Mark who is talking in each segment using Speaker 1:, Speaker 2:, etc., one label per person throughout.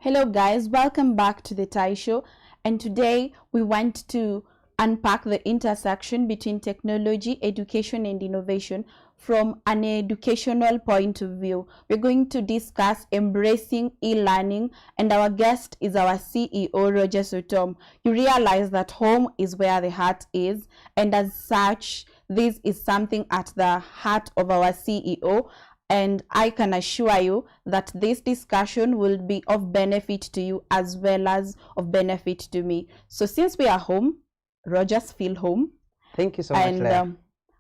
Speaker 1: Hello guys, welcome back to the Tai Show, and today we want to unpack the intersection between technology, education and innovation from an educational point of view. We're going to discuss embracing e-learning, and our guest is our CEO, Roger Sotom. You realize that home is where the heart is, and as such, this is something at the heart of our CEO, and I can assure you that this discussion will be of benefit to you as well as of benefit to me. So since we are home, Rogers, feel home.
Speaker 2: Thank you so much, Leah.
Speaker 1: And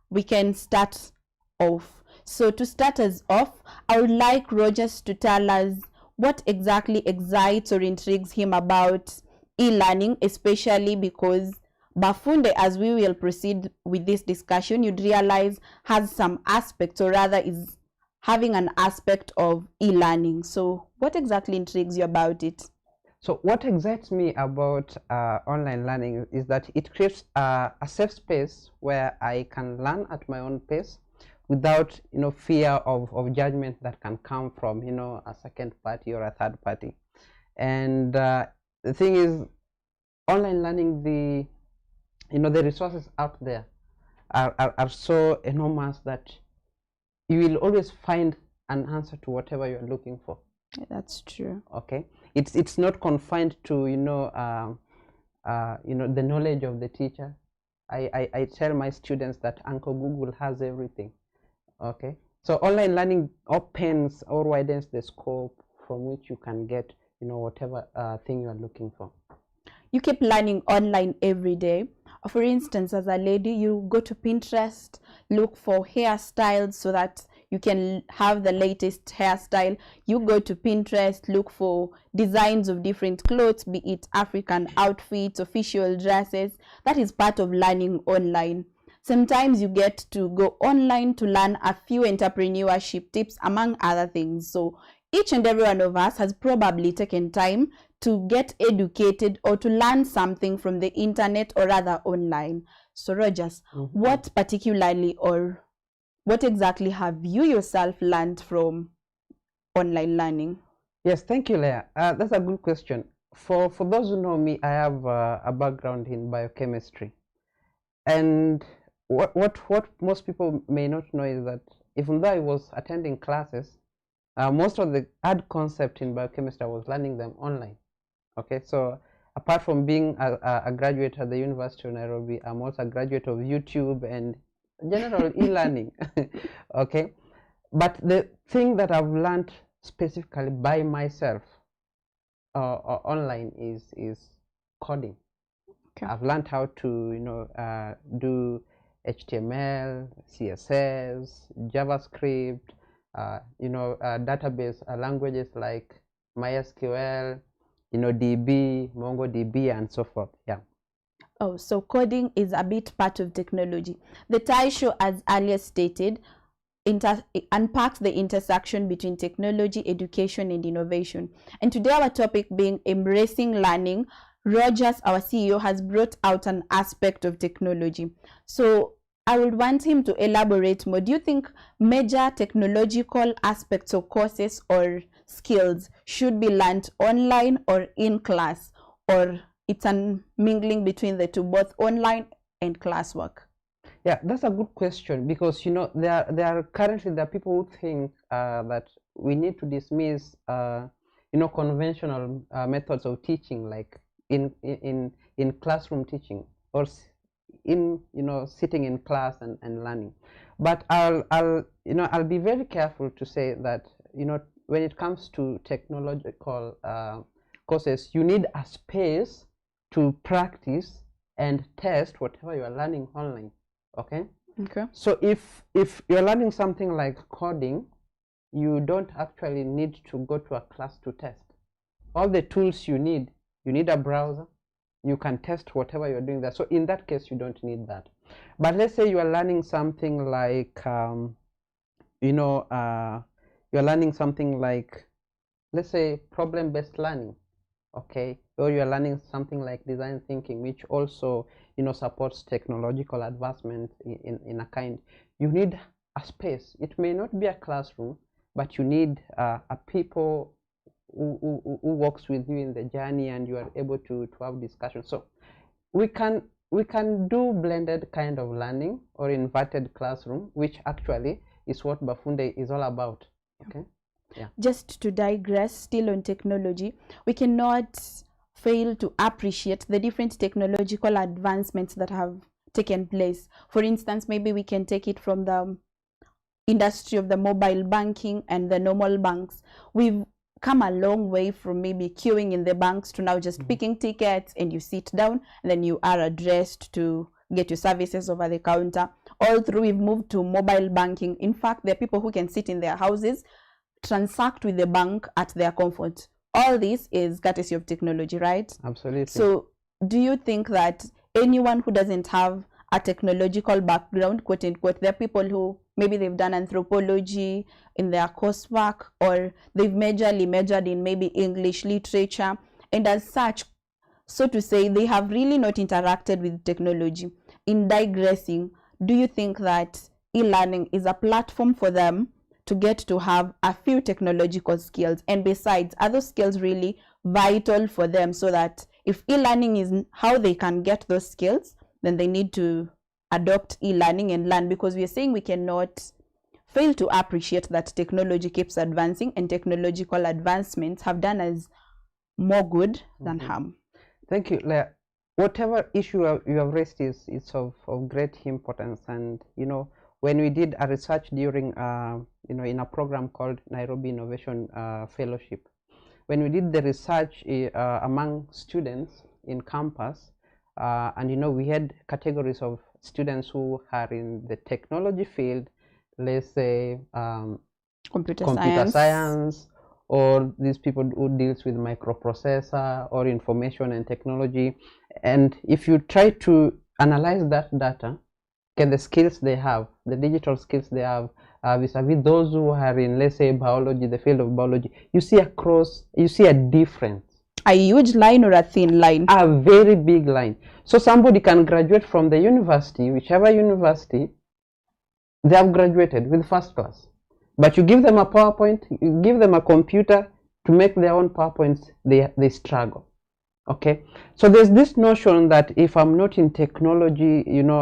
Speaker 1: we can start off. So to start us off, I would like Rogers to tell us what exactly excites or intrigues him about e-learning, especially because Bafunde, as we will proceed with this discussion, you'd realize has some aspects, or rather is having an aspect of e-learning. So what exactly intrigues you about it?
Speaker 2: So what excites me about online learning is that it creates a safe space where I can learn at my own pace without fear of judgment that can come from a second party or a third party. And the thing is, online learning, the resources out there are so enormous that you will always find an answer to whatever you're looking for.
Speaker 1: Yeah, that's true.
Speaker 2: Okay, it's not confined to the knowledge of the teacher. I tell my students that Uncle Google has everything. Okay, so online learning opens or widens the scope from which you can get whatever thing you are looking for.
Speaker 1: You keep learning online every day. For instance, as a lady, you go to Pinterest, look for hairstyles so that you can have the latest hairstyle. You go to Pinterest, look for designs of different clothes, be it African outfits, official dresses. That is part of learning online. Sometimes you get to go online to learn a few entrepreneurship tips, among other things. So each and every one of us has probably taken time to get educated or to learn something from the internet or rather online. So Rogers, what particularly or what exactly have you yourself learned from online learning?
Speaker 2: Yes, thank you, Leah. That's a good question. For those who know me, I have a background in biochemistry. And what most people may not know is that even though I was attending classes, most of the hard concept in biochemistry I was learning them online. Okay, so apart from being a graduate at the University of Nairobi, I'm also a graduate of YouTube and general e-learning. Okay, but the thing that I've learned specifically by myself online is coding. Okay. I've learned how to do HTML, CSS, JavaScript, database languages like MySQL, DB, MongoDB, and so forth. Yeah.
Speaker 1: Oh, so coding is a bit part of technology. The Tai Show, as earlier stated, unpacks the intersection between technology, education, and innovation. And today our topic being embracing learning, Rogers, our CEO, has brought out an aspect of technology. So I would want him to elaborate more. Do you think major technological aspects of courses or skills should be learned online or in class, or it's a mingling between the two, both online and classwork?
Speaker 2: Yeah, that's a good question, because there are currently people who think that we need to dismiss conventional methods of teaching, like in classroom teaching, or in sitting in class and learning. But I'll be very careful to say that when it comes to technological courses, you need a space to practice and test whatever you are learning online. Okay. So if you're learning something like coding, you don't actually need to go to a class to test. All the tools you need a browser. You can test whatever you're doing there. So in that case, you don't need that. But let's say you are learning something like you're learning something like, let's say, problem-based learning. Okay, or you're learning something like design thinking, which also supports technological advancement in a kind. You need a space. It may not be a classroom, but you need a people who walks with you in the journey, and you are able to have discussions. So we can do blended kind of learning or inverted classroom, which actually is what Bafunde is all about. Okay. Yeah.
Speaker 1: Just to digress still on technology, we cannot fail to appreciate the different technological advancements that have taken place. For instance, maybe we can take it from the industry of the mobile banking and the normal banks. We've come a long way from maybe queuing in the banks to now just picking tickets, and you sit down and then you are addressed to get your services over the counter. All through, we've moved to mobile banking. In fact, there are people who can sit in their houses, transact with the bank at their comfort. All this is courtesy of technology, right?
Speaker 2: Absolutely.
Speaker 1: So do you think that anyone who doesn't have a technological background, quote unquote, there are people who maybe they've done anthropology in their coursework, or they've majored in maybe English literature, and as such, so to say, they have really not interacted with technology. In digressing, do you think that e-learning is a platform for them to get to have a few technological skills? And besides, are those skills really vital for them, so that if e-learning is how they can get those skills, then they need to adopt e-learning and learn? Because we are saying we cannot fail to appreciate that technology keeps advancing, and technological advancements have done us more good than harm.
Speaker 2: Thank you, Leah. Whatever issue you have raised is of great importance. And you know, when we did a research during in a program called Nairobi Innovation Fellowship, when we did the research among students in campus, and you know, we had categories of students who are in the technology field, let's say
Speaker 1: Computer
Speaker 2: science, or these people who deals with microprocessor or information and technology. And if you try to analyze that data, okay, the skills they have, the digital skills they have, vis-a-vis those who are in, let's say, biology, the field of biology, you see a difference.
Speaker 1: A huge line or a thin line? A
Speaker 2: very big line. So somebody can graduate from the university, whichever university, they have graduated with first class. But you give them a PowerPoint, you give them a computer to make their own PowerPoints, they struggle. Okay, so there's this notion that if I'm not in technology, you know,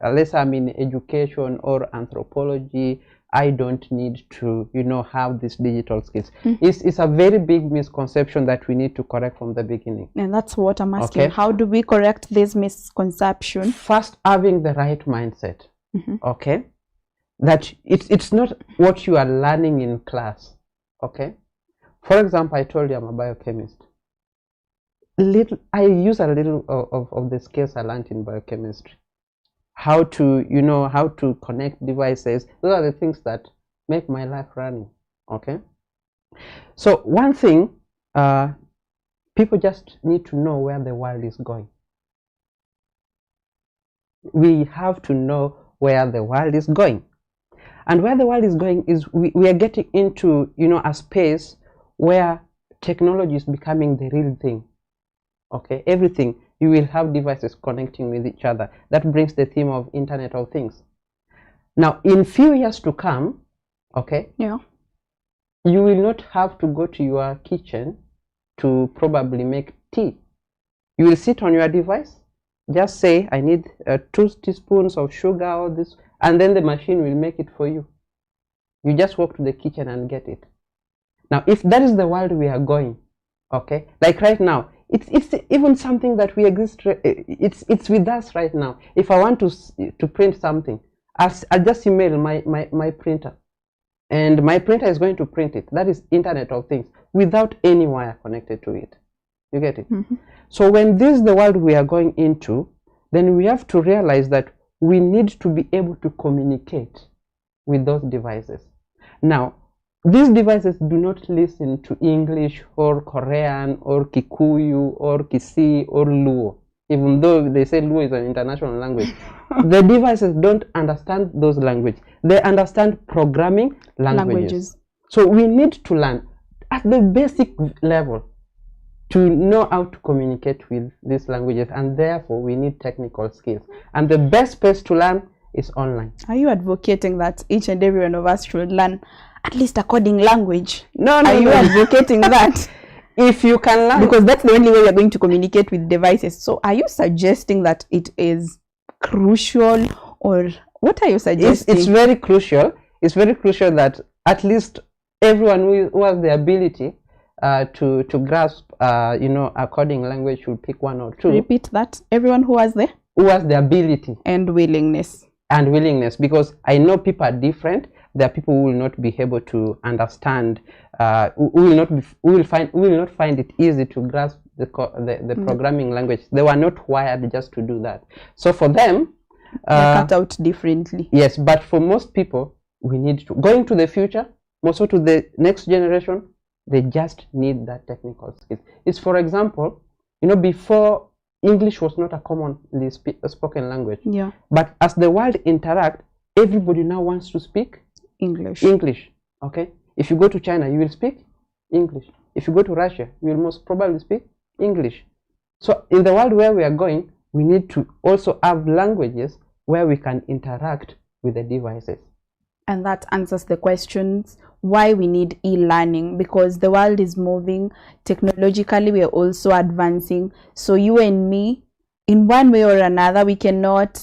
Speaker 2: unless I'm in education or anthropology, I don't need to, you know, have these digital skills. It's a very big misconception that we need to correct from the beginning.
Speaker 1: And that's what I'm asking. Okay. How do we correct this misconception?
Speaker 2: First, having the right mindset. Okay, that it's not what you are learning in class. Okay, for example, I told you I'm a biochemist. I use a little of the skills I learned in biochemistry. How to, you know, how to connect devices. Those are the things that make my life running. Okay, so one thing, people just need to know where the world is going. We have to know where the world is going. And where the world is going is we are getting into, you know, a space where technology is becoming the real thing. Okay, everything, you will have devices connecting with each other. That brings the theme of Internet of Things. Now, in few years to come, okay,
Speaker 1: yeah,
Speaker 2: you will not have to go to your kitchen to probably make tea. You will sit on your device, just say, I need 2 teaspoons of sugar or this, and then the machine will make it for you. You just walk to the kitchen and get it. Now, if that is the world we are going, okay, like right now, it's even something that we exist, it's with us right now. If I want to print something, I'll just email my printer, and my printer is going to print it. That is Internet of Things, without any wire connected to it. You get it? So when this is the world we are going into, then we have to realize that we need to be able to communicate with those devices. Now, these devices do not listen to English or Korean or Kikuyu or Kisii or Luo, even though they say Luo is an international language. The devices don't understand those languages. They understand programming languages. So we need to learn at the basic level to know how to communicate with these languages, and therefore we need technical skills. And the best place to learn is online.
Speaker 1: Are you advocating that each and every one of us should learn at least a coding language.
Speaker 2: No,
Speaker 1: Are you advocating that?
Speaker 2: If you can learn,
Speaker 1: because that's the only way we're going to communicate with devices. So are you suggesting that it is crucial, or what are you suggesting?
Speaker 2: It's very crucial. It's very crucial that at least everyone who has the ability to grasp a coding language should pick one or two.
Speaker 1: Repeat that. Everyone who has the
Speaker 2: ability
Speaker 1: and willingness.
Speaker 2: Because I know people are different. There are people who will not be able to understand, who will not find it easy to grasp the programming language. They were not wired just to do that. So for them,
Speaker 1: they're cut out differently.
Speaker 2: Yes, but for most people, we need to go into the future, also to the next generation. They just need that technical skills. It's, for example, before, English was not a commonly spoken language.
Speaker 1: Yeah.
Speaker 2: But as the world interact, everybody now wants to speak
Speaker 1: English.
Speaker 2: Okay. If you go to China, you will speak English. If you go to Russia, you will most probably speak English. So in the world where we are going, we need to also have languages where we can interact with the devices.
Speaker 1: And that answers the questions why we need e-learning, because the world is moving technologically. We are also advancing. So you and me, in one way or another, we cannot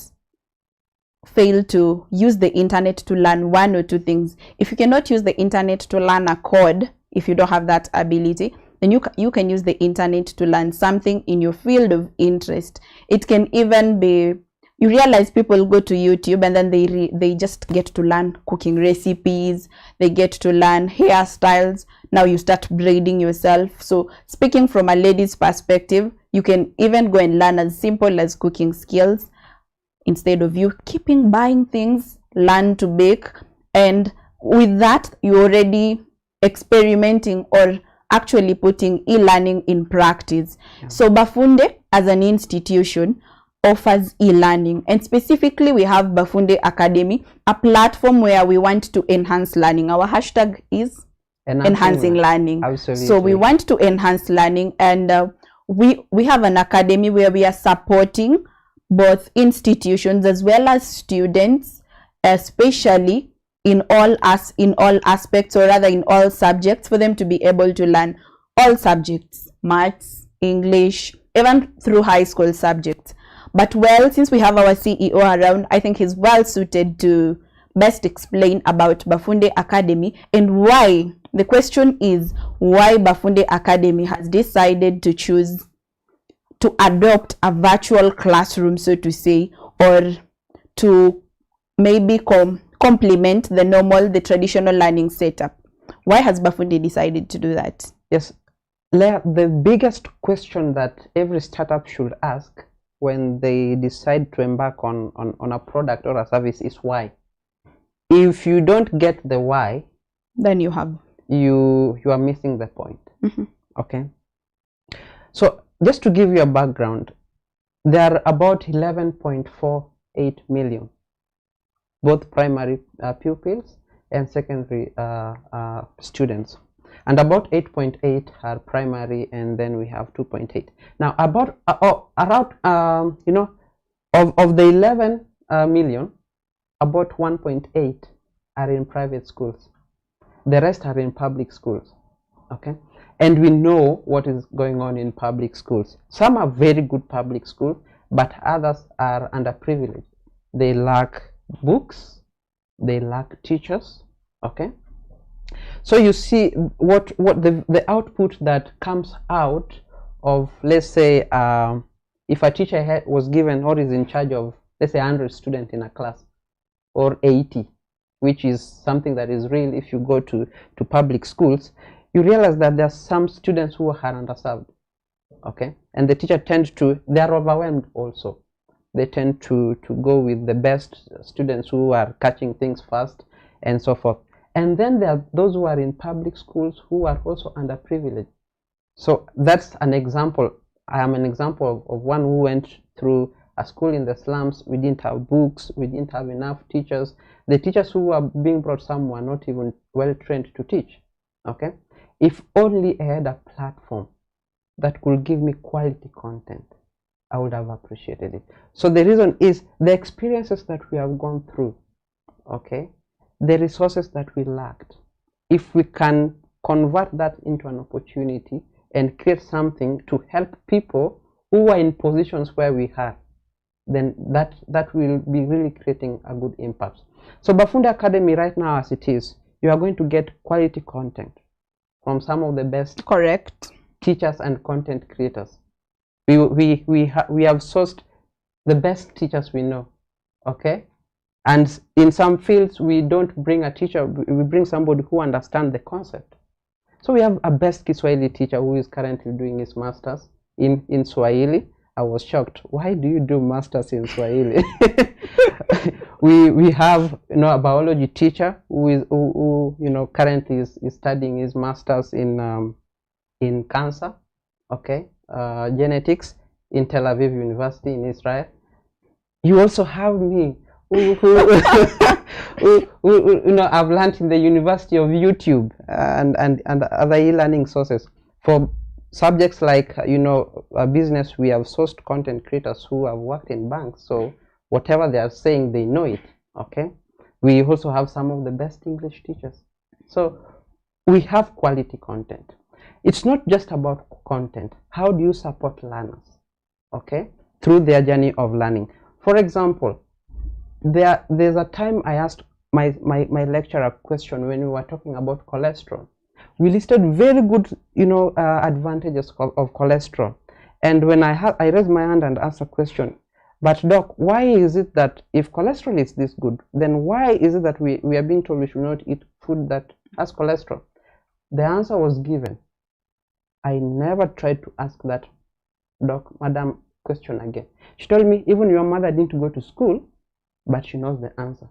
Speaker 1: fail to use the internet to learn one or two things. If you cannot use the internet to learn a code, if you don't have that ability, then you can use the internet to learn something in your field of interest. It can even be, you realize people go to YouTube and then they just get to learn cooking recipes, they get to learn hairstyles. Now you start braiding yourself. So speaking from a lady's perspective, you can even go and learn as simple as cooking skills. Instead of you keeping buying things, learn to bake, and with that you're already experimenting or actually putting e-learning in practice. Yeah. So Bafunde as an institution offers e-learning, and specifically we have Bafunde Academy, a platform where we want to enhance learning. Our hashtag is enhancing learning.
Speaker 2: Absolutely.
Speaker 1: So we want to enhance learning, and we have an academy where we are supporting both institutions as well as students, especially in all aspects, or rather in all subjects, for them to be able to learn all subjects, maths, English, even through high school subjects. But well, since we have our CEO around, I think he's well suited to best explain about Bafunde Academy and why. The question is why Bafunde Academy has decided to choose to adopt a virtual classroom, so to say, or to maybe complement the traditional learning setup. Why has Bafunde decided to do that?
Speaker 2: Yes, the biggest question that every startup should ask when they decide to embark on a product or a service is why. If you don't get the why,
Speaker 1: then you
Speaker 2: are missing the point. Okay, so just to give you a background, there are about 11.48 million both primary pupils and secondary students, and about 8.8 are primary, and then we have 2.8. Now about around of the 11 million, about 1.8 are in private schools. The rest are in public schools. Okay, and we know what is going on in public schools. Some are very good public schools, but others are underprivileged. They lack books, they lack teachers. Okay, so you see what the output that comes out of, let's say, if a teacher was given or is in charge of, let's say, 100 students in a class, or 80, which is something that is real. If you go to public schools, you realize that there are some students who are underserved. Okay, and the teacher they are overwhelmed also. They tend to go with the best students who are catching things fast and so forth. And then there are those who are in public schools who are also underprivileged. So that's an example. I am an example of one who went through a school in the slums. We didn't have books, we didn't have enough teachers. The teachers who were being brought some were not even well trained to teach. Okay, if only I had a platform that could give me quality content, I would have appreciated it. So the reason is the experiences that we have gone through, okay, the resources that we lacked, if we can convert that into an opportunity and create something to help people who are in positions where we are, then that will be really creating a good impact. So Bafunde Academy right now as it is, you are going to get quality content from some of the best
Speaker 1: Correct.
Speaker 2: teachers and content creators. We have sourced the best teachers we know, okay? And in some fields, we don't bring a teacher, we bring somebody who understands the concept. So we have a best Kiswahili teacher who is currently doing his master's in Swahili. I was shocked. Why do you do masters in Swahili? we have a biology teacher who currently is studying his masters in cancer, okay, genetics in Tel Aviv University in Israel. You also have me, who I've learned in the University of YouTube and other e-learning sources for subjects like business. We have sourced content creators who have worked in banks, so whatever they are saying, they know it. Okay, we also have some of the best English teachers, so we have quality content. It's not just about content. How do you support learners, okay, through their journey of learning? For example, there's a time I asked my lecturer a question when we were talking about cholesterol. We listed very good advantages of cholesterol, and when I raised my hand and asked a question, but doc, why is it that if cholesterol is this good, then why is it that we are being told we should not eat food that has cholesterol? The answer was given. I never tried to ask that madam question again. She told me, even your mother didn't go to school, but she knows the answer.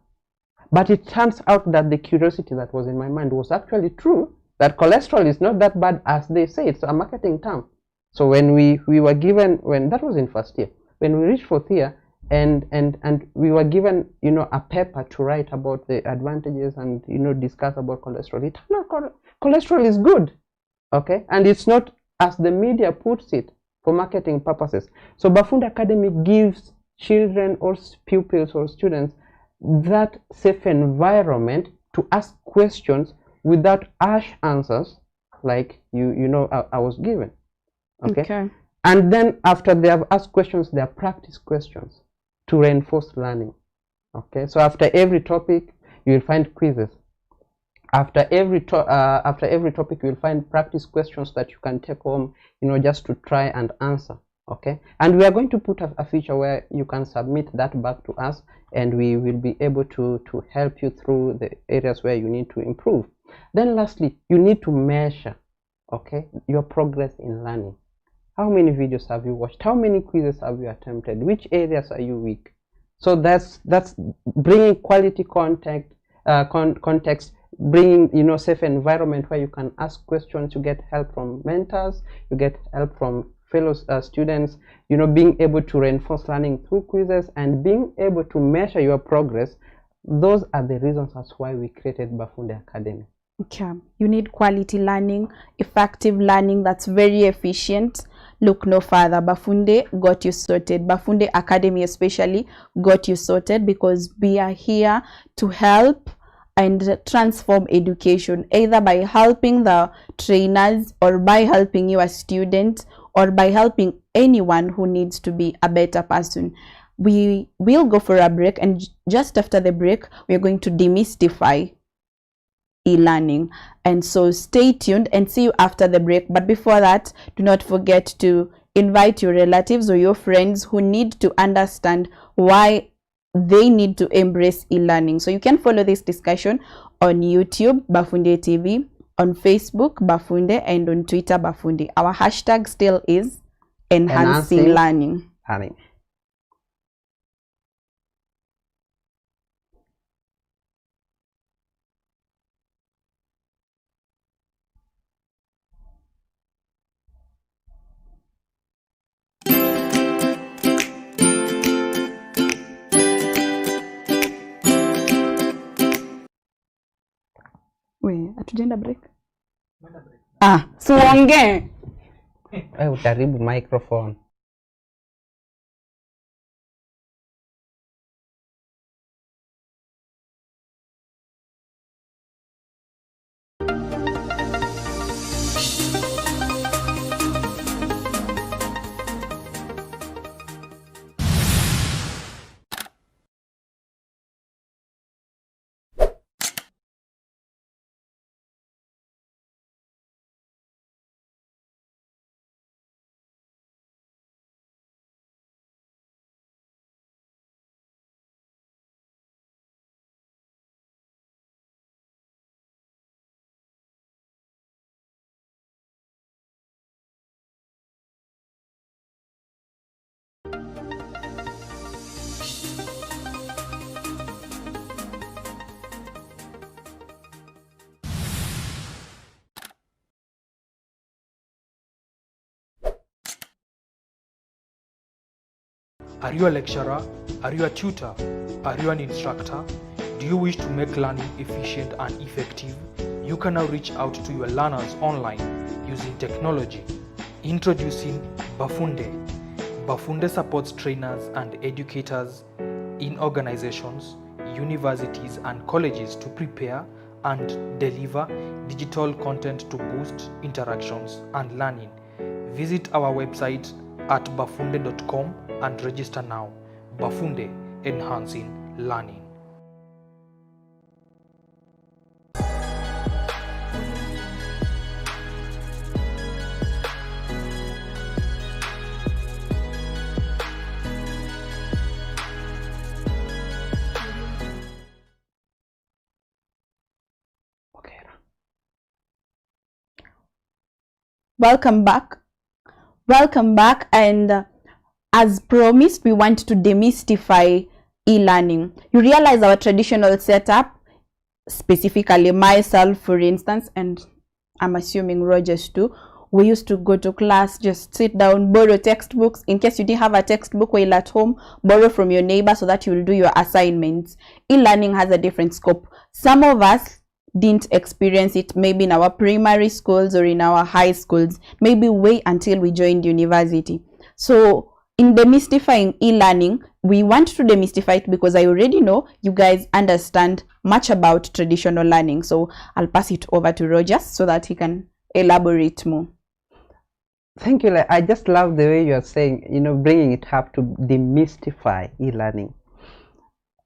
Speaker 2: But it turns out that the curiosity that was in my mind was actually true, that cholesterol is not that bad as they say. It's a marketing term. So when we were given, when that was in first year, when we reached fourth year, and we were given a paper to write about the advantages and discuss about cholesterol, it turned out cholesterol is good, okay, and it's not as the media puts it for marketing purposes. So Bafunde Academy gives children or pupils or students that safe environment to ask questions without harsh answers like I was given. Okay. And then after they have asked questions, they are practice questions to reinforce learning. Okay. So after every topic, you will find quizzes. After every topic, you will find practice questions that you can take home, just to try and answer. Okay. And we are going to put a feature where you can submit that back to us, and we will be able to help you through the areas where you need to improve. Then lastly, you need to measure, okay, your progress in learning. How many videos have you watched? How many quizzes have you attempted? Which areas are you weak? So that's bringing quality context, bringing safe environment where you can ask questions. You get help from mentors, you get help from fellow students, being able to reinforce learning through quizzes and being able to measure your progress. Those are the reasons as why we created Bafunde Academy.
Speaker 1: Okay, you need quality learning, effective learning that's very efficient. Look no further. Bafunde got you sorted. Bafunde Academy especially got you sorted, because we are here to help and transform education, either by helping the trainers or by helping you as student or by helping anyone who needs to be a better person. We will go for a break, and just after the break, we're going to demystify e-learning, and so stay tuned and see you after the break. But before that, do not forget to invite your relatives or your friends who need to understand why they need to embrace e-learning. So you can follow this discussion on YouTube, Bafunde TV, on Facebook, Bafunde, and on Twitter, Bafunde. Our hashtag still is enhancing learning. We atujenda break. Suongee.
Speaker 2: Utaribu microphone.
Speaker 3: Are you a lecturer? Are you a tutor? Are you an instructor? Do you wish to make learning efficient and effective? You can now reach out to your learners online using technology. Introducing Bafunde. Bafunde supports trainers and educators in organizations, universities and colleges to prepare and deliver digital content to boost interactions and learning. Visit our website at bafunde.com and register now. Bafunde, enhancing learning.
Speaker 1: Welcome back. Welcome back, and as promised, we want to demystify e-learning. You realize our traditional setup, specifically myself, for instance, and I'm assuming Rogers too, we used to go to class, just sit down, borrow textbooks. In case you didn't have a textbook while at home, borrow from your neighbor so that you'll do your assignments. E-learning has a different scope. Some of us didn't experience it maybe in our primary schools or in our high schools, maybe wait until we joined university. So in demystifying e-learning, we want to demystify it because I already know you guys understand much about traditional learning. So I'll pass it over to Rogers so that he can elaborate more.
Speaker 2: Thank you. I just love the way you are saying, bringing it up to demystify e-learning.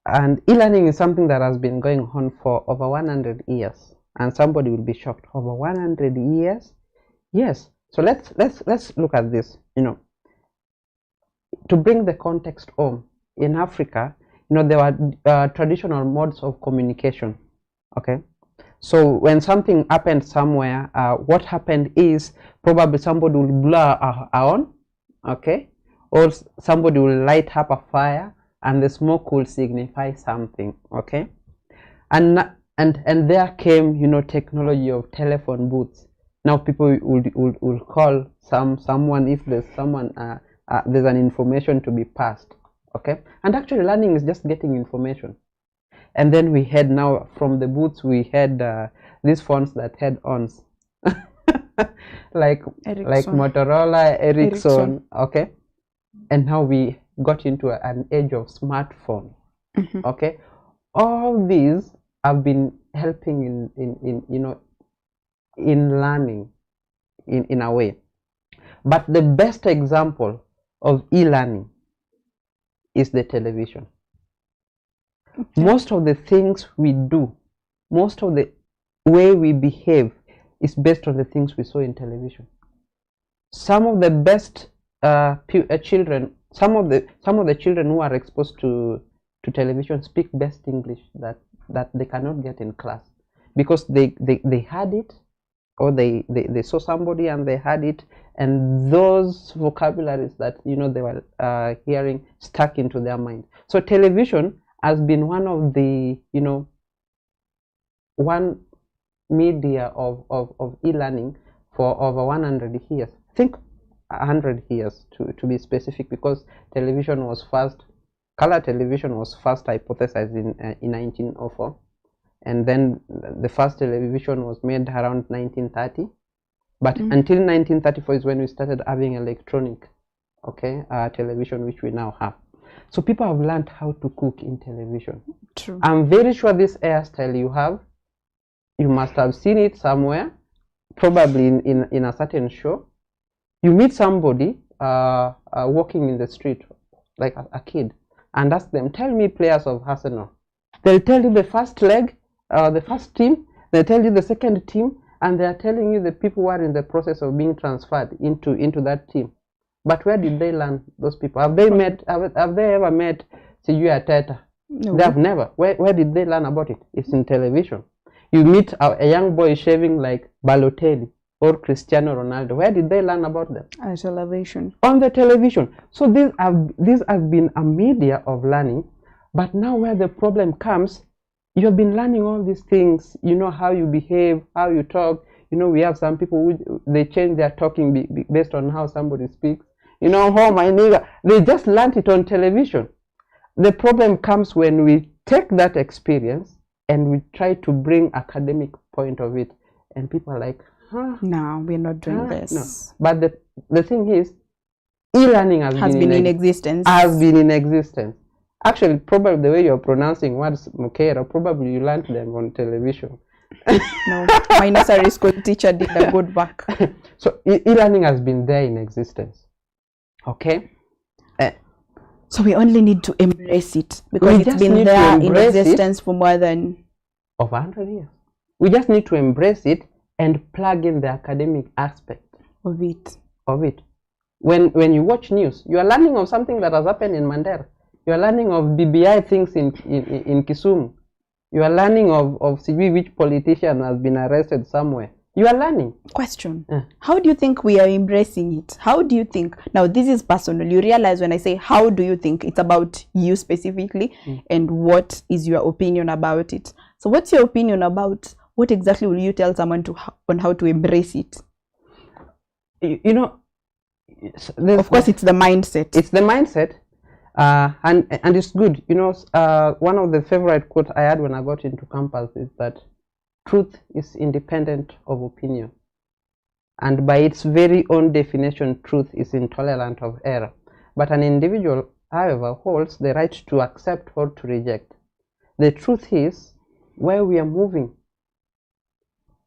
Speaker 2: And e-learning is something that has been going on for over 100 years. And somebody will be shocked. Over 100 years? Yes. So let's look at this. To bring the context home, in Africa, there were traditional modes of communication. Okay. So when something happened somewhere, what happened is probably somebody will blow a horn, okay, or somebody will light up a fire, and the smoke will signify something, okay. And there came, technology of telephone booths. Now people will call someone if there's someone there's an information to be passed, okay. And actually, learning is just getting information. And then we had now from the booths we had these phones that had ons, like Motorola, Ericsson, okay. And now we got into an age of smartphone, okay. All these have been helping in learning in a way. But the best example of e-learning is the television. Okay. Most of the things we do, most of the way we behave is based on the things we saw in television. Some of the best children, some of the children who are exposed to television speak best English that they cannot get in class, because they had it, or they saw somebody and they had it, and those vocabularies that they were hearing stuck into their mind. So television has been one of the one media of e-learning for over 100 years. I think 100 years to be specific, because television was first, color television was first hypothesized in 1904, and then the first television was made around 1930. But until 1934 is when we started having electronic, television, which we now have. So people have learned how to cook in television.
Speaker 1: True.
Speaker 2: I'm very sure this hairstyle you must have seen it somewhere, probably in a certain show. You meet somebody walking in the street, like a kid, and ask them, tell me players of Arsenal. They'll tell you the first leg, the first team, they'll tell you the second team, and they are telling you the people who are in the process of being transferred into that team. But where did they learn, those people? Have they ever met Sijui Ateta?
Speaker 1: No.
Speaker 2: They have never. Where did they learn about it? It's in television. You meet a young boy shaving like Balotelli or Cristiano Ronaldo. Where did they learn about them?
Speaker 1: On television.
Speaker 2: On the television. So these have been a media of learning. But now where the problem comes, you have been learning all these things. You know how you behave, how you talk. We have some people who they change their talking based on how somebody speaks. you know, oh my nigga. They just learned it on television. The problem comes when we take that experience and we try to bring academic point of it, and people are like, huh?
Speaker 1: No, we're not doing this.
Speaker 2: No. But the thing is, e-learning has been in existence. Has been in existence. Actually, probably the way you're pronouncing words, Mukera, probably you learned them on television.
Speaker 1: No, my nursery school teacher did a good work.
Speaker 2: So e-learning has been there in existence. Okay?
Speaker 1: So we only need to embrace it, because it's been there in existence for more than
Speaker 2: over 100 years. We just need to embrace it and plug in the academic aspect
Speaker 1: of it.
Speaker 2: When you watch news, you are learning of something that has happened in Mandera. You are learning of BBI things in Kisumu. You are learning of which politician has been arrested somewhere. You are learning.
Speaker 1: Question. How do you think we are embracing it? How do you think? Now, this is personal. You realize when I say, how do you think? It's about you specifically, and what is your opinion about it? So what's your opinion about, what exactly will you tell someone on how to embrace it?
Speaker 2: You know,
Speaker 1: of course, it's the mindset.
Speaker 2: It's the mindset. And it's good. You know, one of the favorite quotes I had when I got into campus is that truth is independent of opinion. And by its very own definition, truth is intolerant of error. But an individual, however, holds the right to accept or to reject. The truth is, where we are moving,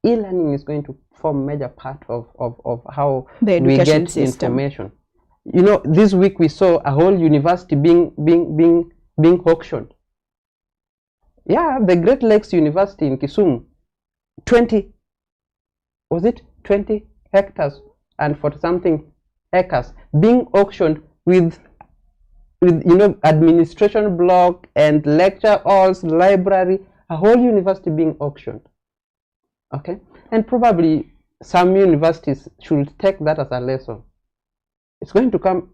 Speaker 2: e-learning is going to form a major part of how we get information. You know, this week we saw a whole university being auctioned. Yeah, the Great Lakes University in Kisumu, 20 hectares and 40 something acres being auctioned with you know, administration block and lecture halls, library, a whole university being auctioned. Okay, and probably some universities should take that as a lesson. It's going to come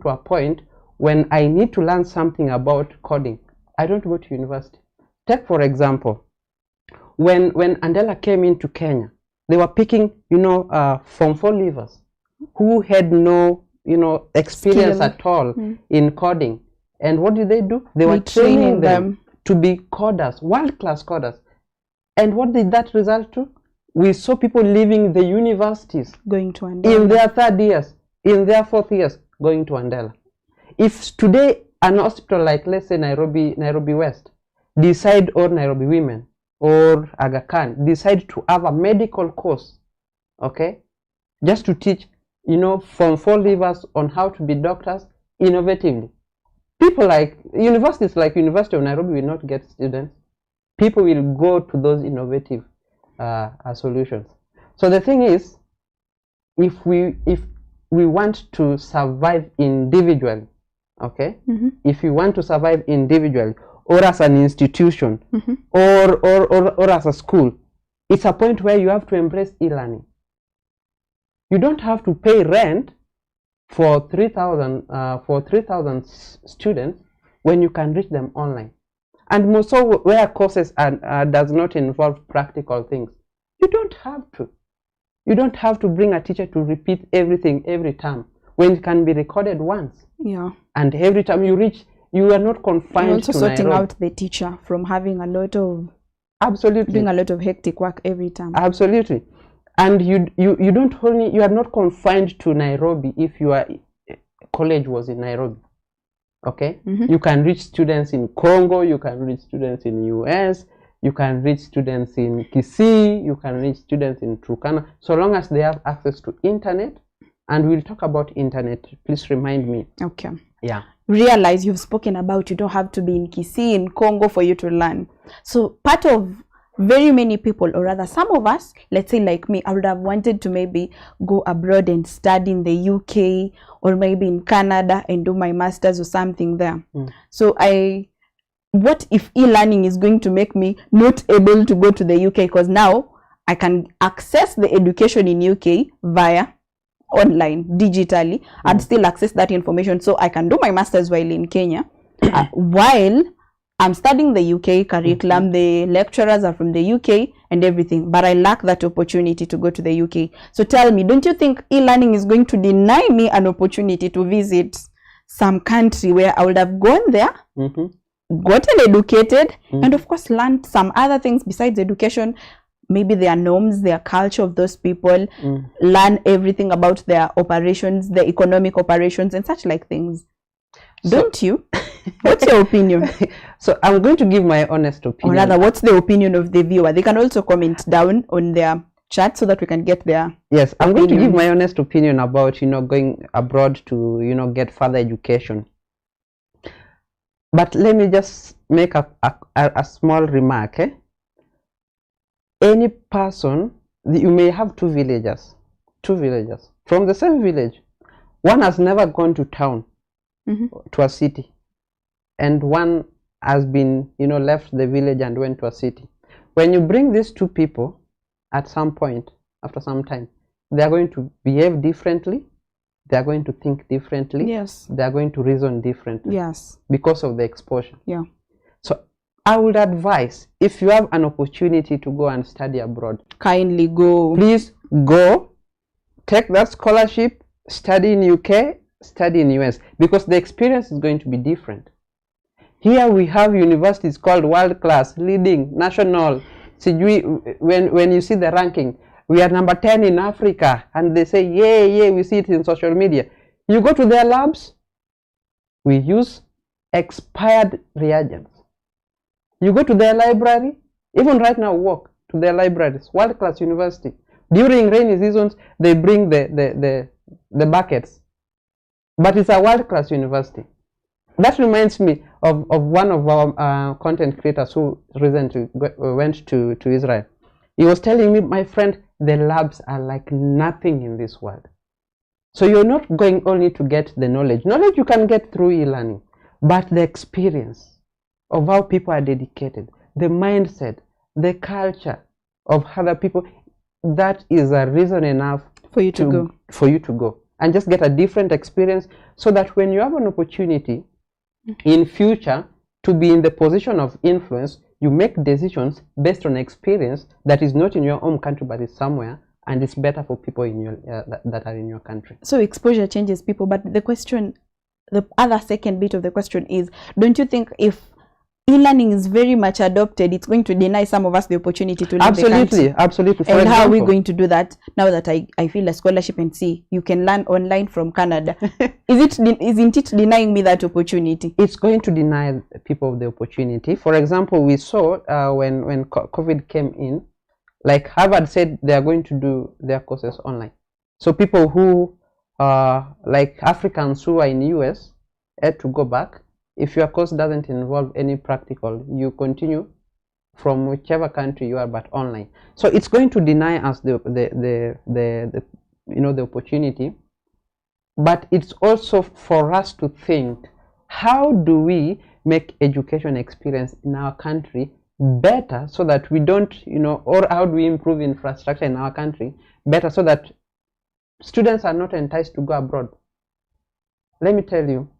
Speaker 2: to a point when I need to learn something about coding. I don't go to university. Take for example, when Andela came into Kenya, they were picking, you know, Form 4 leavers who had no, you know, experience at all in coding. And what did they do? They were training them to be coders, world-class coders. And what did that result to? We saw people leaving the universities,
Speaker 1: going to Andela
Speaker 2: in their 3rd years, in their 4th years, going to Andela. If today an hospital like, let's say, Nairobi West, or Nairobi Women, or Aga Khan decide to have a medical course, okay, just to teach, you know, Form 4 leavers on how to be doctors innovatively. People like universities like University of Nairobi will not get students. People will go to those innovative solutions. So the thing is, if we want to survive individually, okay, if you want to survive individually, or as an institution, or as a school, it's a point where you have to embrace e-learning. You don't have to pay rent for 3,000 students when you can reach them online. And most so where courses does not involve practical things, you don't have to. You don't have to bring a teacher to repeat everything every time when it can be recorded once.
Speaker 1: Yeah. And
Speaker 2: every time you reach, you are not confined to
Speaker 1: also sorting Nairobi. Out the teacher from having a lot of doing a lot of hectic work every time.
Speaker 2: Absolutely. And you are not confined to Nairobi if your college was in Nairobi. Okay? You can reach students in Congo, you can reach students in US, you can reach students in Kisii, you can reach students in Turkana, so long as they have access to internet. And we'll talk about internet. Please remind me.
Speaker 1: Okay.
Speaker 2: Yeah.
Speaker 1: Realize you've spoken about you don't have to be in Kisii, in Congo for you to learn. So part of very many people, or rather some of us, let's say like me, I would have wanted to maybe go abroad and study in the UK or maybe in Canada and do my master's or something there. So what if e-learning is going to make me not able to go to the UK? Because now I can access the education in UK via online, digitally, and still access that information, so I can do my master's while in Kenya, while I'm studying the UK curriculum, the lecturers are from the UK, and everything, but I lack that opportunity to go to the UK. So tell me, don't you think e-learning is going to deny me an opportunity to visit some country where I would have gone there, gotten educated, and of course learned some other things besides education, maybe their norms, their culture of those people, learn everything about their operations, their economic operations and such like things. Don't you? What's your opinion?
Speaker 2: So I'm going to give my honest opinion.
Speaker 1: Or rather, what's the opinion of the viewer? They can also comment down on their chat so that we can get their
Speaker 2: Yes, I'm
Speaker 1: opinions.
Speaker 2: going to give my honest opinion about, going abroad to, get further education. But let me just make a small remark. Any person, you may have two villagers from the same village. One has never gone to town, to a city, and one has been, left the village and went to a city. When you bring these two people, at some point, after some time, they are going to behave differently, they are going to think differently,
Speaker 1: Yes.
Speaker 2: they are going to reason differently,
Speaker 1: Yes.
Speaker 2: because of the exposure.
Speaker 1: Yeah.
Speaker 2: So I would advise, if you have an opportunity to go and study abroad,
Speaker 1: Kindly go.
Speaker 2: please go, take that scholarship, study in UK, study in US, because the experience is going to be different. Here we have universities called world class, leading, national. When you see the ranking, we are number 10 in Africa, and they say, yeah, we see it in social media. You go to their labs, we use expired reagents. You go to their library, even right now, walk to their libraries, world class university. During rainy seasons, they bring the buckets, but it's a world class university. That reminds me of one of our content creators who recently went to Israel. He was telling me, my friend, the labs are like nothing in this world. So you're not going only to get the knowledge. Knowledge you can get through e-learning, but the experience of how people are dedicated, the mindset, the culture of other people, that is a reason enough
Speaker 1: For you to go.
Speaker 2: For you to go and just get a different experience, so that when you have an opportunity in future to be in the position of influence, you make decisions based on experience that is not in your own country but is somewhere, and it's better for people in your that are in your country.
Speaker 1: So exposure changes people, but the question, the other second bit of the question is, don't you think if e-learning is very much adopted, it's going to deny some of us the opportunity to live the country?
Speaker 2: Absolutely.
Speaker 1: And how are we going to do that now that I feel a scholarship and see you can learn online from Canada? Isn't it denying me that opportunity?
Speaker 2: It's going to deny people the opportunity. For example, we saw when COVID came in, like Harvard said they are going to do their courses online. So people who like Africans who are in US had to go back. If your course doesn't involve any practical, you continue from whichever country you are, but online. So it's going to deny us the opportunity. But it's also for us to think, how do we make education experience in our country better, so that we don't, or how do we improve infrastructure in our country better, so that students are not enticed to go abroad? Let me tell you,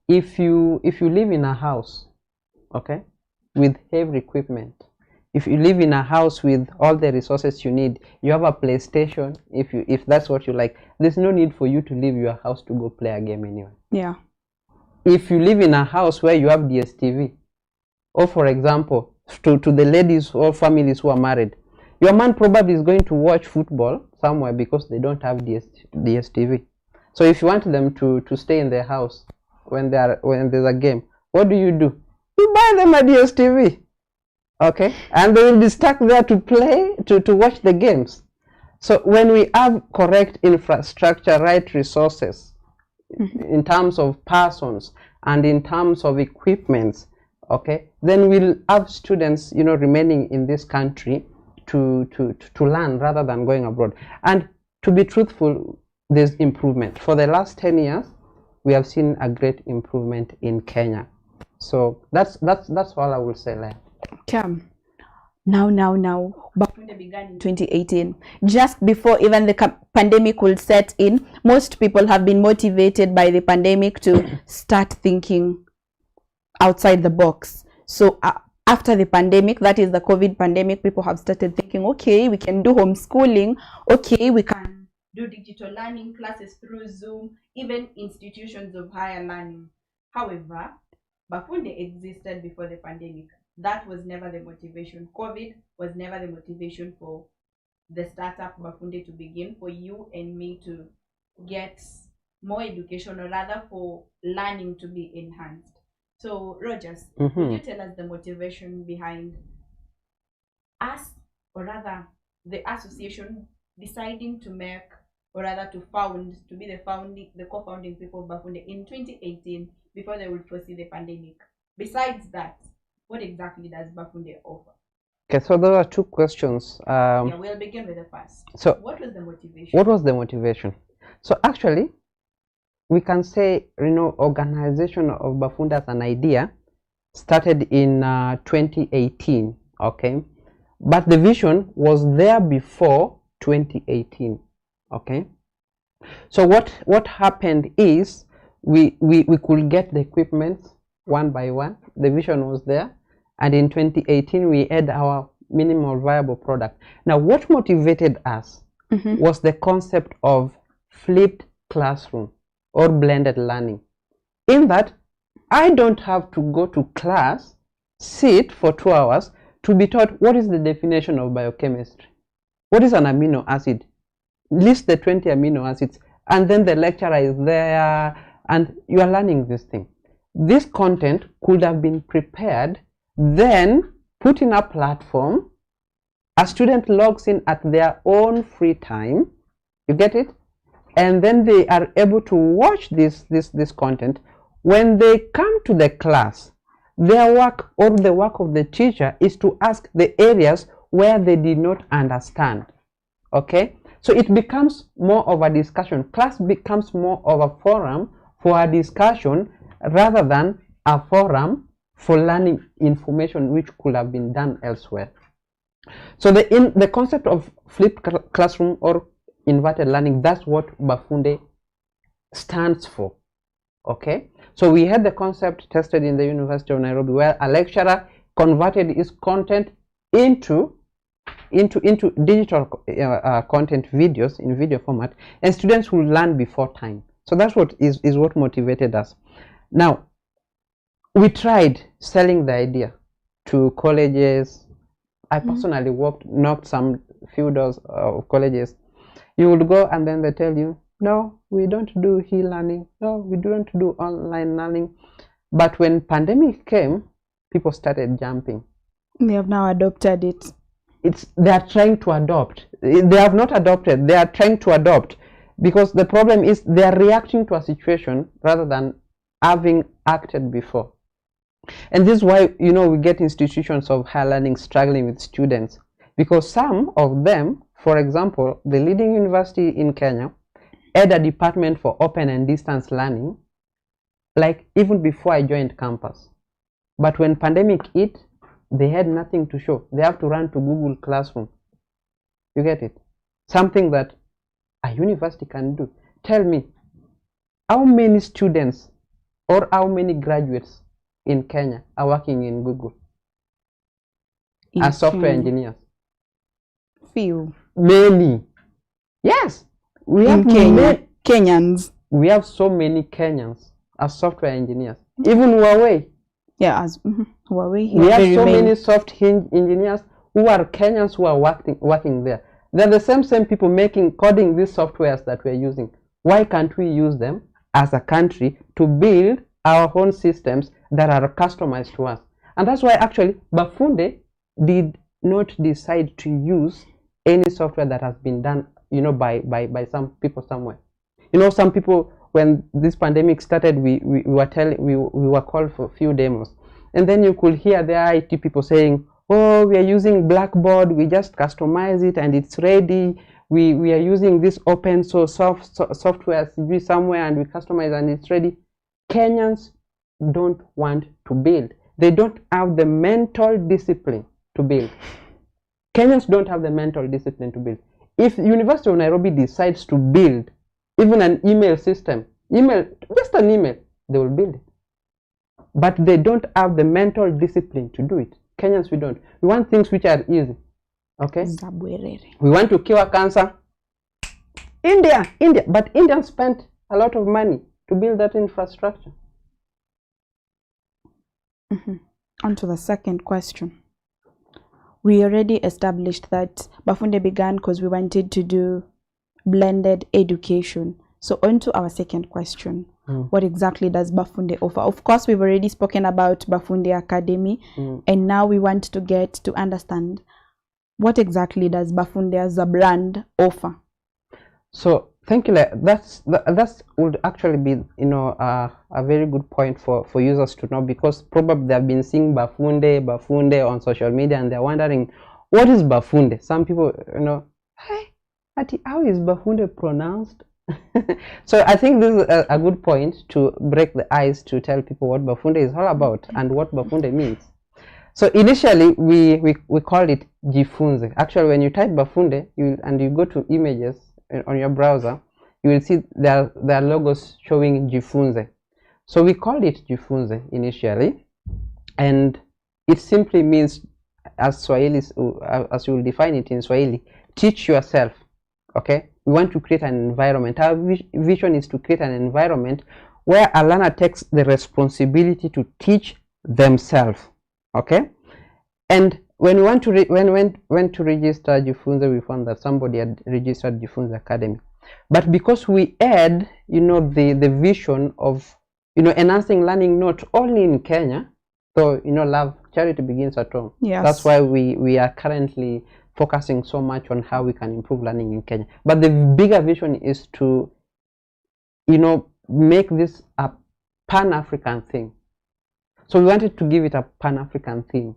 Speaker 2: if you live in a house, okay, with heavy equipment, if you live in a house with all the resources you need, you have a PlayStation, if that's what you like, there's no need for you to leave your house to go play a game anyway.
Speaker 1: Yeah.
Speaker 2: If you live in a house where you have DSTV, or for example, to the ladies or families who are married, your man probably is going to watch football somewhere because they don't have DSTV. So if you want them to stay in their house when there's a game, what do? You buy them a DSTV, okay, and they will be stuck there to play, to watch the games. So when we have correct infrastructure, right resources, in terms of persons and in terms of equipments, okay, then we'll have students, remaining in this country to learn rather than going abroad. And to be truthful, there's improvement. For the last 10 years, we have seen a great improvement in Kenya. So that's all I will say there.
Speaker 1: Okay. Now, back when they began in 2018, just before even the pandemic will set in, most people have been motivated by the pandemic to start thinking outside the box. So after the pandemic, that is the COVID pandemic, people have started thinking, okay, we can do homeschooling, okay, we can do digital learning classes through Zoom, even institutions of higher learning. However, Bafunde existed before the pandemic. That was never the motivation. COVID was never the motivation for the startup Bafunde to begin, for you and me to get more education, or rather for learning to be enhanced. So, Rogers, could you tell us the motivation behind us, or rather the association deciding to make, or rather to found, to be the co-founding people of Bafunde in 2018 before they would foresee the pandemic? Besides that, what exactly does Bafunde offer?
Speaker 2: Okay, so there are two questions.
Speaker 1: Yeah, we'll begin with the first.
Speaker 2: So,
Speaker 1: what was the motivation?
Speaker 2: What was the motivation? So actually, we can say, organization of Bafunde as an idea started in 2018, okay? But the vision was there before 2018, okay? So what happened is we could get the equipment one by one. The vision was there, and in 2018 we had our minimal viable product. Now, what motivated us was the concept of flipped classroom or blended learning, in that I don't have to go to class, sit for 2 hours to be taught what is the definition of biochemistry, what is an amino acid, list the 20 amino acids, and then the lecturer is there and you are learning this thing. This content could have been prepared, then put in a platform. A student logs in at their own free time, you get it, and then they are able to watch this content. When they come to the class, their work, or the work of the teacher, is to ask the areas where they did not understand. Okay, so it becomes more of a discussion. Class becomes more of a forum for a discussion rather than a forum for learning information which could have been done elsewhere. So the concept of flipped classroom or inverted learning, that's what Bafunde stands for. Okay, so we had the concept tested in the University of Nairobi, where a lecturer converted his content into digital content videos in video format, and students will learn before time. So that's what is what motivated us. Now, we tried selling the idea to colleges. I personally knocked some few doors of colleges. You would go and then they tell you, no, we don't do e-learning, no, we don't do online learning. But when pandemic came, people started jumping.
Speaker 1: They have now adopted it.
Speaker 2: They are trying to adopt. They have not adopted, they are trying to adopt, because the problem is they are reacting to a situation rather than having acted before. And this is why, we get institutions of higher learning struggling with students, because some of them, for example, the leading university in Kenya had a department for open and distance learning, like even before I joined campus. But when pandemic hit, they had nothing to show. They have to run to Google Classroom. You get it? Something that a university can do. Tell me, how many students or how many graduates in Kenya are working in Google as software engineers?
Speaker 1: Few.
Speaker 2: Many. Yes. We have
Speaker 1: Kenyans.
Speaker 2: We have so many Kenyans as software engineers. Even Huawei.
Speaker 1: Yeah, as Huawei.
Speaker 2: We have so many software engineers who are Kenyans who are working there. They're the same people coding these softwares that we're using. Why can't we use them as a country to build our own systems that are customized to us? And that's why actually Bafunde did not decide to use any software that has been done, by some people somewhere. Some people, when this pandemic started, we were called for a few demos, and then you could hear the IT people saying, oh, we are using Blackboard, we just customize it and it's ready. We are using this open source software somewhere and we customize and it's ready. Kenyans don't want to build. They don't have the mental discipline to build. Kenyans don't have the mental discipline to build. If University of Nairobi decides to build even an email system, just an email, they will build it. But they don't have the mental discipline to do it. Kenyans, we don't. We want things which are easy. Okay?
Speaker 1: Zabwerere.
Speaker 2: We want to cure cancer. India. But Indians spent a lot of money to build that infrastructure.
Speaker 1: On to the second question. We already established that Bafunde began because we wanted to do blended education. So on to our second question. What exactly does Bafunde offer? Of course, we've already spoken about Bafunde Academy, and now we want to get to understand what exactly does Bafunde as a brand offer.
Speaker 2: So thank you. That would actually be, you know, a very good point for users to know, because probably they have been seeing Bafunde on social media and they're wondering, what is Bafunde? Some people, you know, hey, how is Bafunde pronounced? So I think this is a good point to break the ice, to tell people what Bafunde is all about and what Bafunde means. So initially we called it Jifunze. Actually, when you type Bafunde and you go to images on your browser, you will see there are logos showing Jifunze. So we called it Jifunze initially, and it simply means, as you will define it in Swahili, teach yourself. Okay, we want to create an environment. Our vision is to create an environment where a learner takes the responsibility to teach themselves. Okay, and when we went to register Jifunze, we found that somebody had registered Jifunze Academy. But because we had, you know, the vision of, you know, enhancing learning not only in Kenya, so, you know, charity begins at home.
Speaker 1: Yes.
Speaker 2: That's why we are currently focusing so much on how we can improve learning in Kenya. But the bigger vision is to, you know, make this a Pan-African thing. So we wanted to give it a Pan-African theme.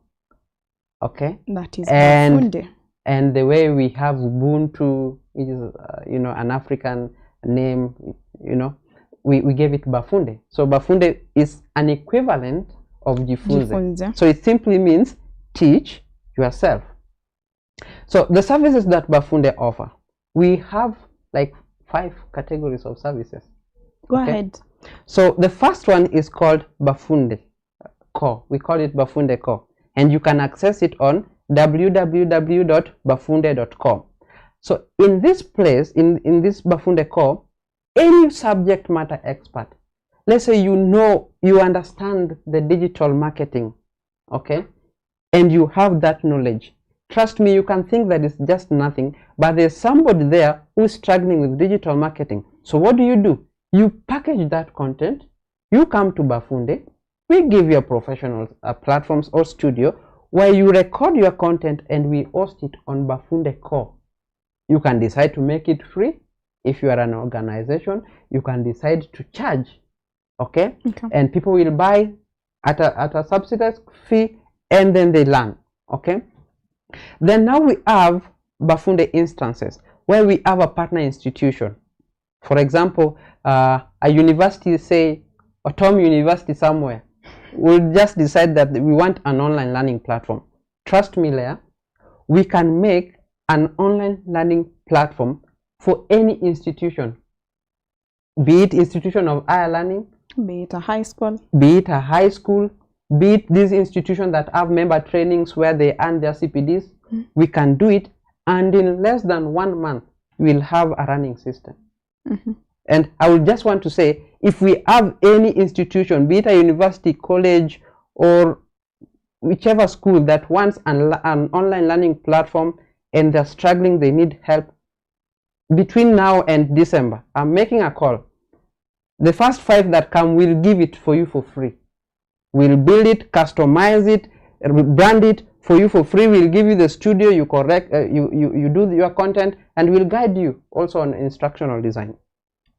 Speaker 2: Okay?
Speaker 1: That is Bafunde.
Speaker 2: And the way we have Ubuntu, which is, you know, an African name, you know, we gave it Bafunde. So Bafunde is an equivalent of Jifunze. So it simply means teach yourself. So the services that Bafunde offer, we have like 5 categories of services.
Speaker 1: Go ahead.
Speaker 2: So the first one is called Bafunde Core. We call it Bafunde Core, and you can access it on www.bafunde.com. So in this place, in this Bafunde Core, any subject matter expert, let's say you understand the digital marketing, okay, and you have that knowledge. Trust me, you can think that it's just nothing, but there's somebody there who's struggling with digital marketing. So what do? You package that content, you come to Bafunde, we give you a professional platforms or studio where you record your content and we host it on Bafunde Core. You can decide to make it free. If you are an organization, you can decide to charge, okay? And people will buy at a subsidized fee, and then they learn, okay? Then now we have Bafunde instances where we have a partner institution. For example, a university, say a Tom University somewhere, will just decide that we want an online learning platform. Trust me, Leah, we can make an online learning platform for any institution, be it institution of higher learning,
Speaker 1: be it a high school,
Speaker 2: be it these institutions that have member trainings where they earn their CPDs. We can do it, and in less than 1 month we'll have a running system. And I would just want to say, if we have any institution, be it a university, college, or whichever school that wants an online learning platform and they're struggling, they need help, between now and December, I'm making a call. The first 5 that come, we'll give it for you for free. We'll build it, customize it, brand it for you for free. We'll give you the studio, you correct, you do your content, and we'll guide you also on instructional design.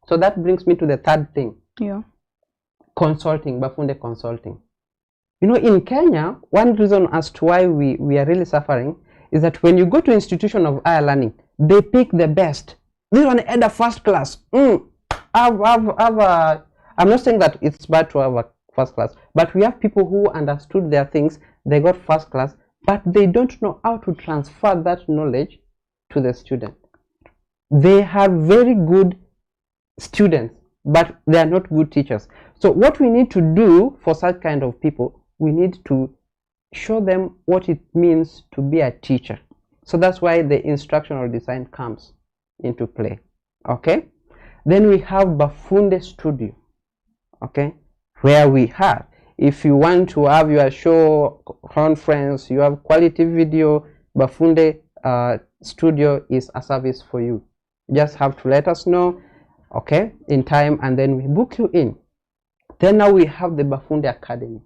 Speaker 2: So that brings me to the third thing.
Speaker 1: Yeah.
Speaker 2: Consulting, Bafunde Consulting. You know, in Kenya, one reason as to why we are really suffering is that when you go to institution of higher learning, they pick the best. This one had a first class. I'm not saying that it's bad to have a first class, but we have people who understood their things, they got first class, but they don't know how to transfer that knowledge to the student. They have very good students, but they are not good teachers. So what we need to do for such kind of people, we need to show them what it means to be a teacher. So that's why the instructional design comes into play. Okay, then we have Bafunde Studio, okay, where we have, if you want to have your show conference, you have quality video, Bafunde Studio is a service for you. You just have to let us know, okay, in time, and then we book you in. Then now we have the Bafunde Academy,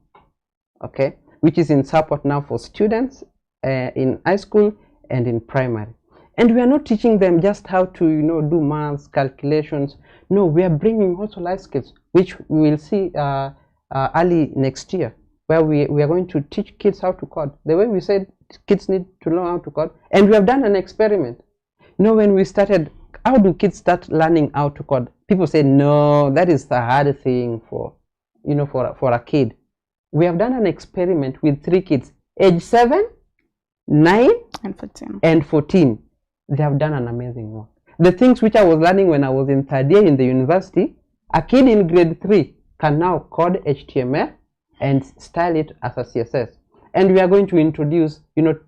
Speaker 2: okay, which is in support now for students in high school and in primary. And we are not teaching them just how to, do maths, calculations. No, we are bringing also life skills, which we will see early next year, where we are going to teach kids how to code. The way we said kids need to learn how to code. And we have done an experiment. When we started, how do kids start learning how to code? People say, no, that is the hard thing for a kid. We have done an experiment with 3 kids, age 7, 9, and 14. They have done an amazing work. The things which I was learning when I was in 3rd year in the university, a kid in grade 3 can now code HTML and style it as a CSS. And we are going to introduce,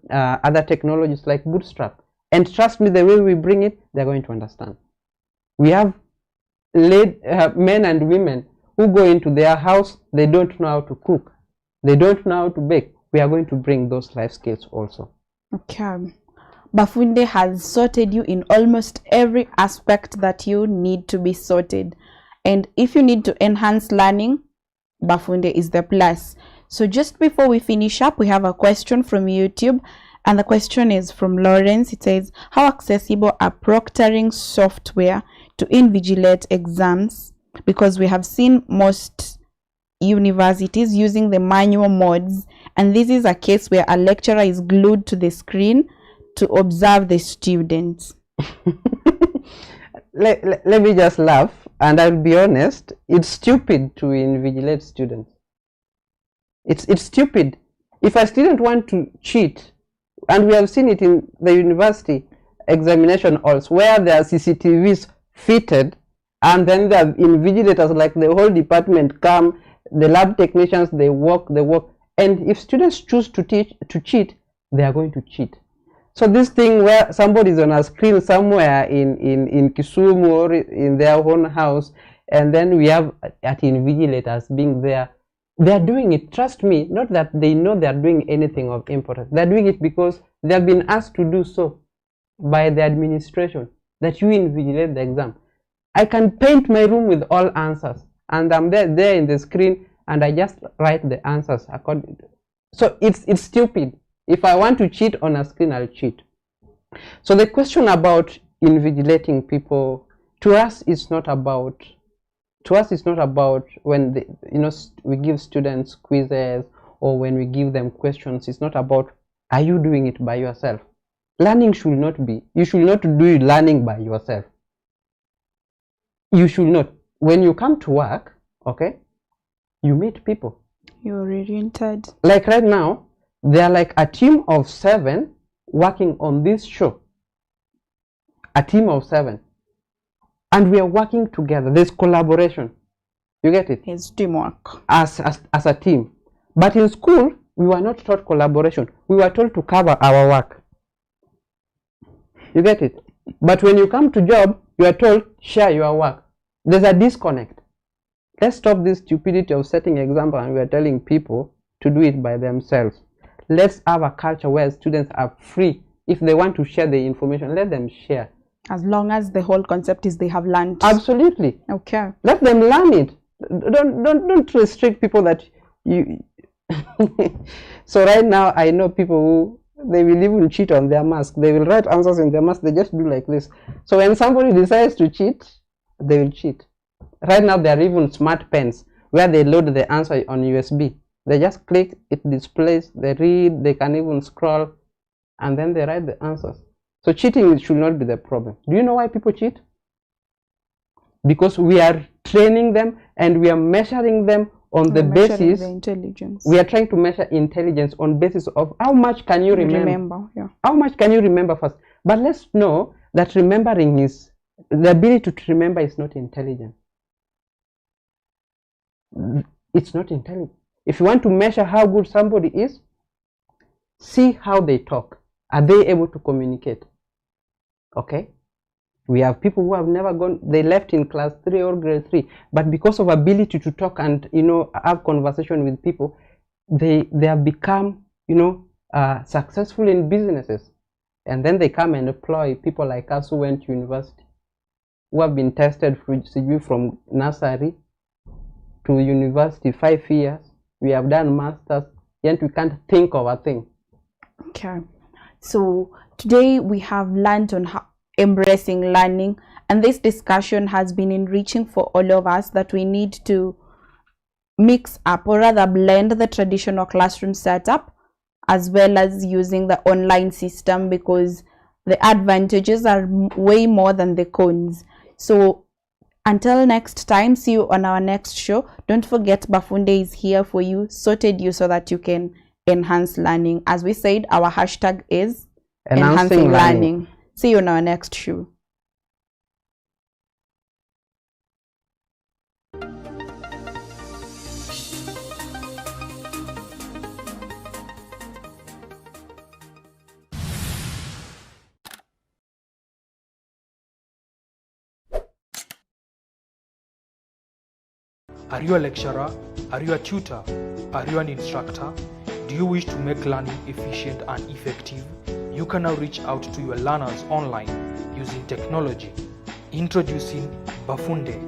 Speaker 2: other technologies like Bootstrap. And trust me, the way we bring it, they're going to understand. We have men and women who go into their house, they don't know how to cook. They don't know how to bake. We are going to bring those life skills also.
Speaker 1: Okay. Bafunde has sorted you in almost every aspect that you need to be sorted. And if you need to enhance learning, Bafunde is the plus. So just before we finish up, we have a question from YouTube. And the question is from Lawrence. It says, how accessible are proctoring software to invigilate exams? Because we have seen most universities using the manual modes, and this is a case where a lecturer is glued to the screen to observe the students.
Speaker 2: Let me just laugh, and I'll be honest, it's stupid to invigilate students. It's stupid. If a student wants to cheat, and we have seen it in the university examination halls where there are CCTVs fitted, and then the invigilators, like the whole department, come, the lab technicians, they work, and if students choose to cheat, they are going to cheat. So this thing where somebody is on a screen somewhere in Kisumu or in their own house, and then we have at invigilators being there, they are doing it, trust me, not that they know they are doing anything of importance. They are doing it because they have been asked to do so by the administration, that you invigilate the exam. I can paint my room with all answers, and I'm there in the screen, and I just write the answers according to. So it's stupid. If I want to cheat on a screen, I'll cheat. So the question about invigilating people, to us it's not about when we give students quizzes or when we give them questions. It's not about, are you doing it by yourself? Learning should not be, you should not do learning by yourself. You should not. When you come to work, okay, you meet people.
Speaker 1: You're oriented.
Speaker 2: Like right now, they are like a team of 7 working on this show. A team of 7. And we are working together. There's collaboration. You get it?
Speaker 1: It's teamwork.
Speaker 2: As a team. But in school, we were not taught collaboration. We were told to cover our work. You get it? But when you come to job, you are told, share your work. There's a disconnect. Let's stop this stupidity of setting example and we are telling people to do it by themselves. Let's have a culture where students are free. If they want to share the information, let them share.
Speaker 1: As long as the whole concept is they have learned.
Speaker 2: Absolutely.
Speaker 1: Okay.
Speaker 2: Let them learn it. Don't restrict people that you. So right now, I know people who, they will even cheat on their mask. They will write answers in their mask. They just do like this. So when somebody decides to cheat, they will cheat. Right now, there are even smart pens where they load the answer on USB. They just click, it displays, they read, they can even scroll, and then they write the answers. So cheating should not be the problem. Do you know why people cheat? Because we are training them and we are measuring them on the basis.
Speaker 1: The intelligence.
Speaker 2: We are trying to measure intelligence on basis of how much can you remember.
Speaker 1: Yeah.
Speaker 2: How much can you remember first? But let's know that remembering is, the ability to remember is not intelligence. It's not intelligent. If you want to measure how good somebody is, see how they talk. Are they able to communicate? Okay. We have people who have never gone, they left in class 3 or grade 3, but because of ability to talk and, you know, have conversation with people, they have become, you know, successful in businesses. And then they come and employ people like us who went to university, who have been tested from nursery to university 5 years. We have done masters, yet we can't think of a thing.
Speaker 1: Okay. So today we have learned on how embracing learning, and this discussion has been enriching for all of us, that we need to mix up, or rather blend, the traditional classroom setup as well as using the online system, because the advantages are way more than the cons. So until next time, see you on our next show. Don't forget, Bafunde is here for you, sorted you so that you can enhance learning. As we said, our hashtag is enhancing learning. See you on our next show.
Speaker 3: Are you a lecturer? Are you a tutor? Are you an instructor? Do you wish to make learning efficient and effective? You can now reach out to your learners online using technology. Introducing Bafunde.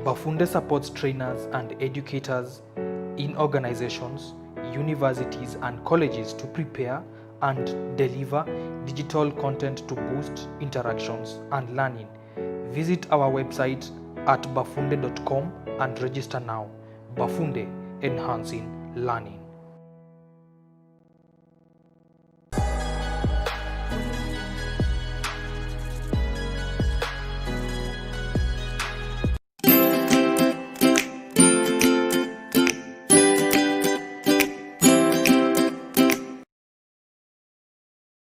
Speaker 3: Bafunde supports trainers and educators in organizations, universities and colleges to prepare and deliver digital content to boost interactions and learning. Visit our website at bafunde.com and register now. Bafunde, enhancing learning.